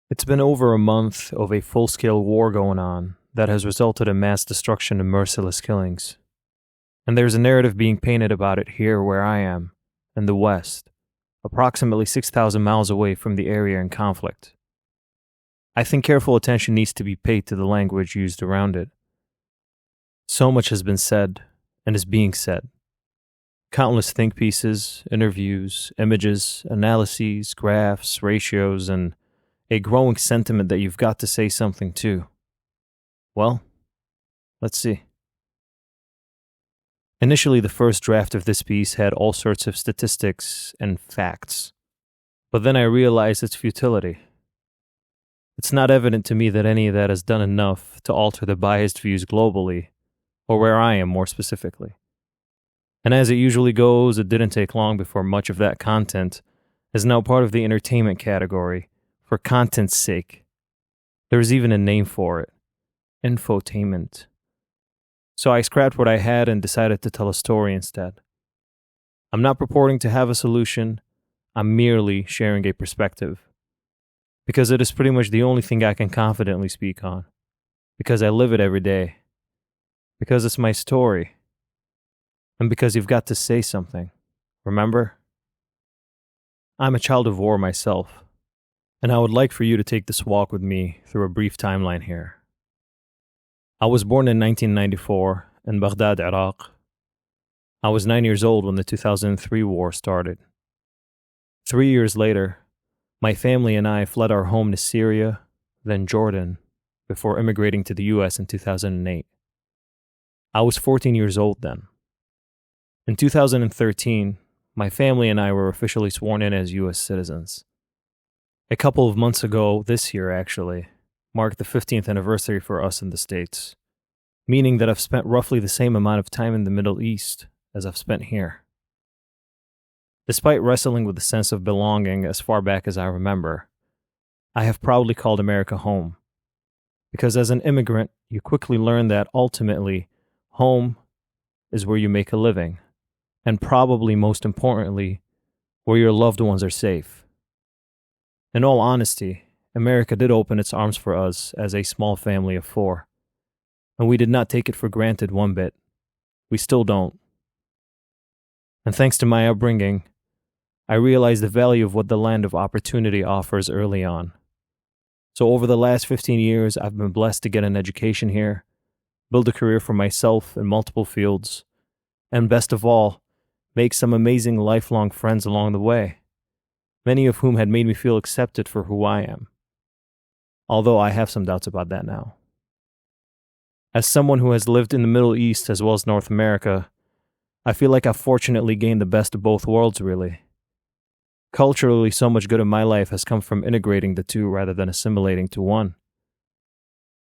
It's been over a month of a full-scale war going on that has resulted in mass destruction and merciless killings. And there's a narrative being painted about it here where I am, in the West, approximately 6,000 miles away from the area in conflict. I think careful attention needs to be paid to the language used around it. So much has been said and is being said. Countless think pieces, interviews, images, analyses, graphs, ratios, and a growing sentiment that you've got to say something too. Well, let's see. Initially, the first draft of this piece had all sorts of statistics and facts, but then I realized its futility. It's not evident to me that any of that has done enough to alter the biased views globally, or where I am more specifically. And as it usually goes, it didn't take long before much of that content is now part of the entertainment category for content's sake. There is even a name for it: infotainment. So I scrapped what I had and decided to tell a story instead. I'm not purporting to have a solution, I'm merely sharing a perspective. Because it is pretty much the only thing I can confidently speak on. Because I live it every day. Because it's my story. And because you've got to say something. Remember? I'm a child of war myself, and I would like for you to take this walk with me through a brief timeline here. I was born in 1994 in Baghdad, Iraq. I was 9 years old when the 2003 war started. 3 years later, my family and I fled our home to Syria, then Jordan, before immigrating to the US in 2008. I was 14 years old then. In 2013, my family and I were officially sworn in as US citizens. A couple of months ago, this year actually, marked the 15th anniversary for us in the States, meaning that I've spent roughly the same amount of time in the Middle East as I've spent here. Despite wrestling with the sense of belonging as far back as I remember, I have proudly called America home. Because as an immigrant, you quickly learn that ultimately, home is where you make a living, and probably most importantly, where your loved ones are safe. In all honesty, America did open its arms for us as a small family of 4, and we did not take it for granted one bit. We still don't. And thanks to my upbringing, I realized the value of what the land of opportunity offers early on. So over the last 15 years, I've been blessed to get an education here, build a career for myself in multiple fields, and best of all, make some amazing lifelong friends along the way, many of whom had made me feel accepted for who I am. Although I have some doubts about that now. As someone who has lived in the Middle East as well as North America, I feel like I've fortunately gained the best of both worlds, really. Culturally, so much good in my life has come from integrating the two rather than assimilating to one.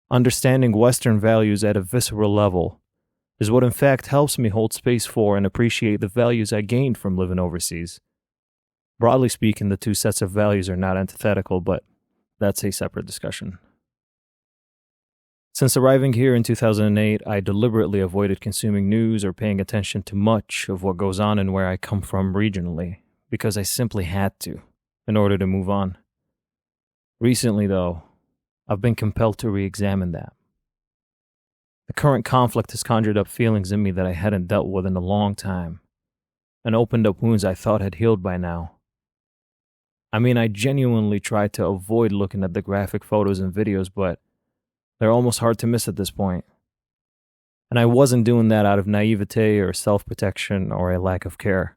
Understanding Western values at a visceral level is what in fact helps me hold space for and appreciate the values I gained from living overseas. Broadly speaking, the two sets of values are not antithetical, but that's a separate discussion. Since arriving here in 2008, I deliberately avoided consuming news or paying attention to much of what goes on and where I come from regionally, because I simply had to, in order to move on. Recently, though, I've been compelled to re-examine that. The current conflict has conjured up feelings in me that I hadn't dealt with in a long time, and opened up wounds I thought had healed by now. I mean, I genuinely tried to avoid looking at the graphic photos and videos, but they're almost hard to miss at this point. And I wasn't doing that out of naivete or self-protection or a lack of care,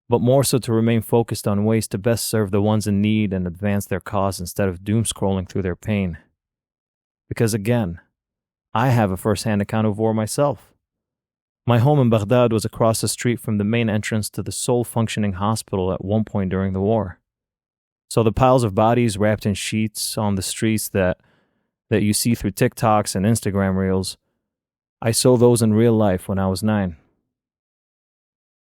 but more so to remain focused on ways to best serve the ones in need and advance their cause instead of doom-scrolling through their pain. Because again, I have a first-hand account of war myself. My home in Baghdad was across the street from the main entrance to the sole functioning hospital at one point during the war. So the piles of bodies wrapped in sheets on the streets that you see through TikToks and Instagram reels, I saw those in real life when I was 9.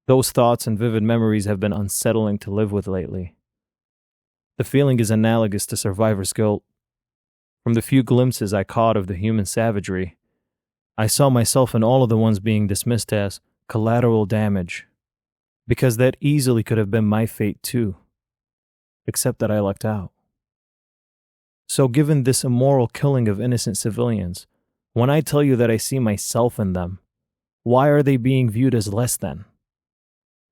Those thoughts and vivid memories have been unsettling to live with lately. The feeling is analogous to survivor's guilt. From the few glimpses I caught of the human savagery, I saw myself in all of the ones being dismissed as collateral damage, because that easily could have been my fate too, except that I lucked out. So given this immoral killing of innocent civilians, when I tell you that I see myself in them, why are they being viewed as less than?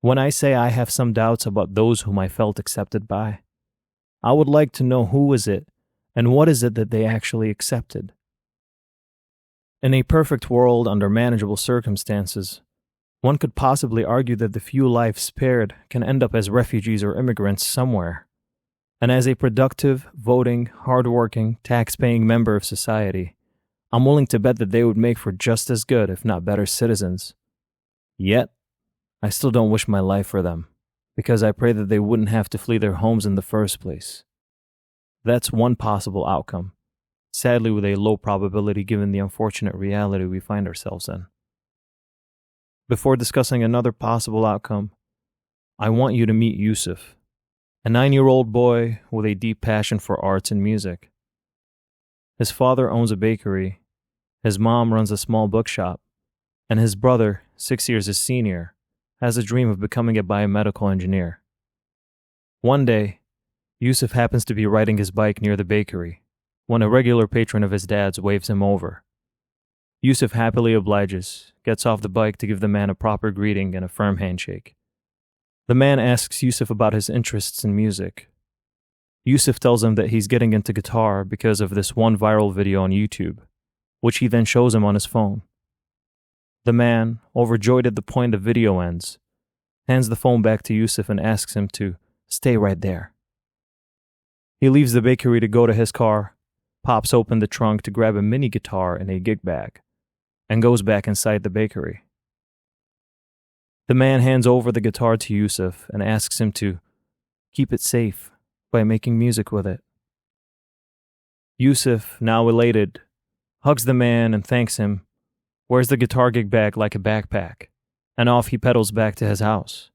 When I say I have some doubts about those whom I felt accepted by, I would like to know who is it and what is it that they actually accepted. In a perfect world under manageable circumstances, one could possibly argue that the few lives spared can end up as refugees or immigrants somewhere. And as a productive, voting, hardworking, tax-paying member of society, I'm willing to bet that they would make for just as good, if not better, citizens. Yet, I still don't wish my life for them, because I pray that they wouldn't have to flee their homes in the first place. That's one possible outcome, sadly with a low probability given the unfortunate reality we find ourselves in. Before discussing another possible outcome, I want you to meet Yusuf, a 9-year-old boy with a deep passion for arts and music. His father owns a bakery, his mom runs a small bookshop, and his brother, 6 years his senior, has a dream of becoming a biomedical engineer. One day, Yusuf happens to be riding his bike near the bakery when a regular patron of his dad's waves him over. Yusuf happily obliges, gets off the bike to give the man a proper greeting and a firm handshake. The man asks Yusuf about his interests in music. Yusuf tells him that he's getting into guitar because of this one viral video on YouTube, which he then shows him on his phone. The man, overjoyed at the point the video ends, hands the phone back to Yusuf and asks him to stay right there. He leaves the bakery to go to his car, pops open the trunk to grab a mini guitar and a gig bag, and goes back inside the bakery. The man hands over the guitar to Yusuf and asks him to keep it safe by making music with it. Yusuf, now elated, hugs the man and thanks him, wears the guitar gig bag like a backpack, and off he pedals back to his house.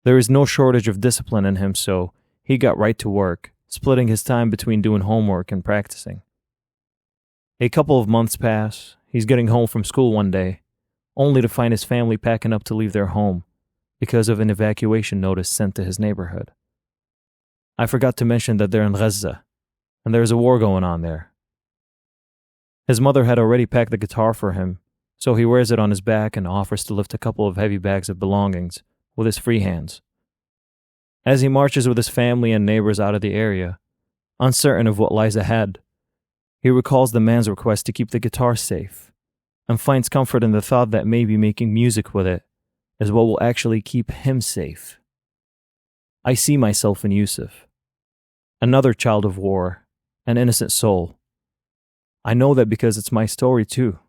There is no shortage of discipline in him, so he got right to work, splitting his time between doing homework and practicing. A couple of months pass. He's getting home from school one day, only to find his family packing up to leave their home because of an evacuation notice sent to his neighborhood. I forgot to mention that they're in Gaza, and there's a war going on there. His mother had already packed the guitar for him, so he wears it on his back and offers to lift a couple of heavy bags of belongings with his free hands. As he marches with his family and neighbors out of the area, uncertain of what lies ahead, he recalls the man's request to keep the guitar safe and finds comfort in the thought that maybe making music with it is what will actually keep him safe. I see myself in Yusuf, another child of war, an innocent soul. I know that because it's my story too.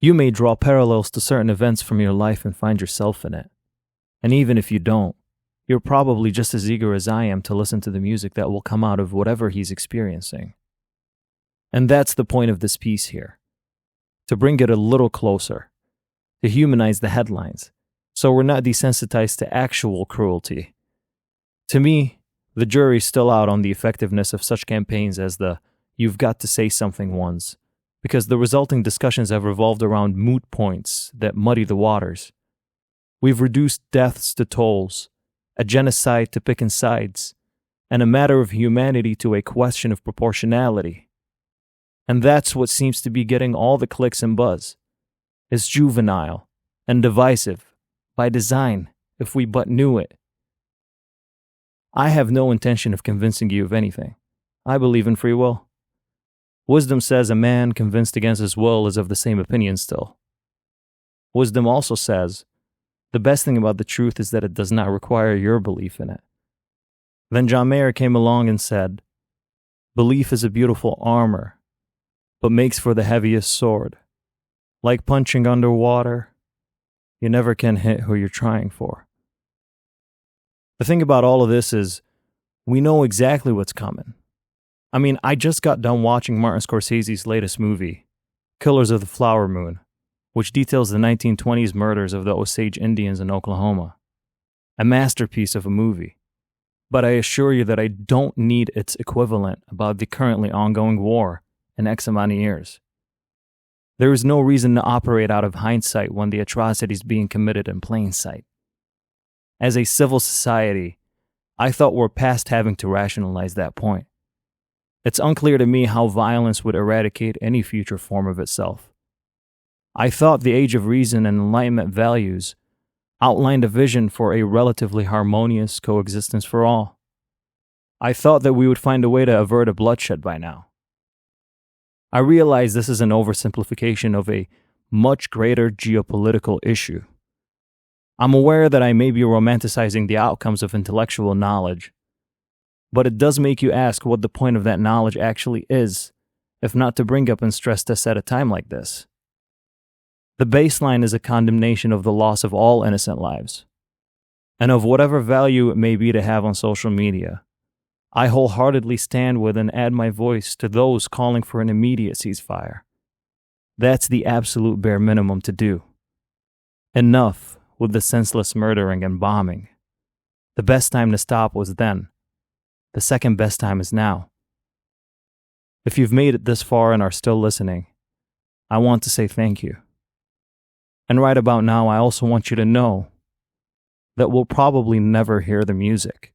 You may draw parallels to certain events from your life and find yourself in it. And even if you don't, you're probably just as eager as I am to listen to the music that will come out of whatever he's experiencing. And that's the point of this piece here. To bring it a little closer, to humanize the headlines, so we're not desensitized to actual cruelty. To me, the jury's still out on the effectiveness of such campaigns as the "you've got to say something" ones, because the resulting discussions have revolved around moot points that muddy the waters. We've reduced deaths to tolls, a genocide to picking sides, and a matter of humanity to a question of proportionality. And that's what seems to be getting all the clicks and buzz. It's juvenile and divisive, by design, if we but knew it. I have no intention of convincing you of anything. I believe in free will. Wisdom says a man convinced against his will is of the same opinion still. Wisdom also says the best thing about the truth is that it does not require your belief in it. Then John Mayer came along and said, "Belief is a beautiful armor, but makes for the heaviest sword. Like punching underwater, you never can hit who you're trying for." The thing about all of this is, we know exactly what's coming. I mean, I just got done watching Martin Scorsese's latest movie, Killers of the Flower Moon, which details the 1920s murders of the Osage Indians in Oklahoma. A masterpiece of a movie. But I assure you that I don't need its equivalent about the currently ongoing war in X amount of years. There is no reason to operate out of hindsight when the atrocity is being committed in plain sight. As a civil society, I thought we're past having to rationalize that point. It's unclear to me how violence would eradicate any future form of itself. I thought the Age of Reason and Enlightenment values outlined a vision for a relatively harmonious coexistence for all. I thought that we would find a way to avert a bloodshed by now. I realize this is an oversimplification of a much greater geopolitical issue. I'm aware that I may be romanticizing the outcomes of intellectual knowledge, but it does make you ask what the point of that knowledge actually is, if not to bring up and stress this at a time like this. The baseline is a condemnation of the loss of all innocent lives, and of whatever value it may be to have on social media. I wholeheartedly stand with and add my voice to those calling for an immediate ceasefire. That's the absolute bare minimum to do. Enough with the senseless murdering and bombing. The best time to stop was then. The second best time is now. If you've made it this far and are still listening, I want to say thank you. And right about now, I also want you to know that we'll probably never hear the music.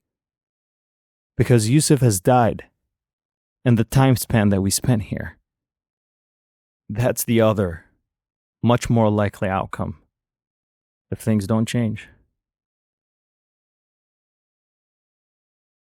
Because Yusuf has died, and the time span that we spent here. That's the other, much more likely outcome if things don't change.